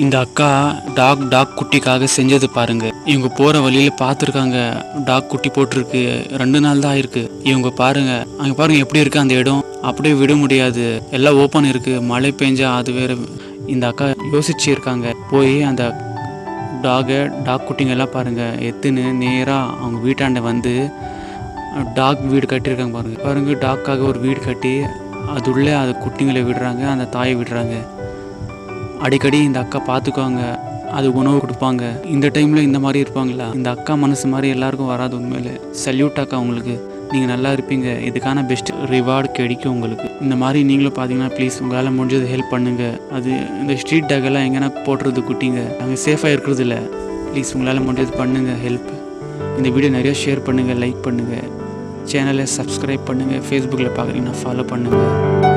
இந்த அக்கா டாக் குட்டிக்காக செஞ்சது பாருங்க. இவங்க போற வழியில பார்த்துருக்காங்க, டாக் குட்டி போட்டிருக்கு. 2 நாள் தான் ஆயிருக்கு. இவங்க பாருங்க, அங்க பாருங்க எப்படி இருக்கு அந்த இடம். அப்படியே விட முடியாது, எல்லாம் ஓப்பன் இருக்கு. மழை பெஞ்சா அது வேற. இந்த அக்கா யோசிச்சு இருக்காங்க. போய் அந்த டாக் குட்டிங்க எல்லாம் பாருங்க எத்துன்னு நேராக அவங்க வீட்டாண்ட வந்து டாக் வீடு கட்டியிருக்காங்க பாருங்க. பாருங்க, டாக்காக ஒரு வீடு கட்டி அதுள்ளே அது குட்டிங்களை விடுறாங்க, அந்த தாயை விடுறாங்க. அடிக்கடி இந்த அக்கா பார்த்துக்குவாங்க, அது உணவு கொடுப்பாங்க. இந்த டைமில் இந்த மாதிரி இருப்பாங்களா? இந்த அக்கா மனசு மாதிரி எல்லாருக்கும் வராது. உண்மையிலே சல்யூட் அக்கா உங்களுக்கு. நீங்கள் நல்லா இருப்பீங்க. இதுக்கான பெஸ்ட் ரிவார்டு கிடைக்கும் உங்களுக்கு. இந்த மாதிரி நீங்களும் பார்த்தீங்கன்னா ப்ளீஸ் உங்களால் முடிஞ்சது ஹெல்ப் பண்ணுங்கள். அது இந்த ஸ்ட்ரீட் டாக் எல்லாம் எங்கன்னா போடுறது குட்டிங்க, அங்கே சேஃபாக இருக்கிறது இல்லை. ப்ளீஸ் உங்களால் முடிஞ்சது பண்ணுங்கள் ஹெல்ப். இந்த வீடியோ நிறைய ஷேர் பண்ணுங்கள், லைக் பண்ணுங்கள், சேனலை சப்ஸ்கிரைப் பண்ணுங்கள். ஃபேஸ்புக்கில் பார்க்குறீங்கன்னா ஃபாலோ பண்ணுங்கள்.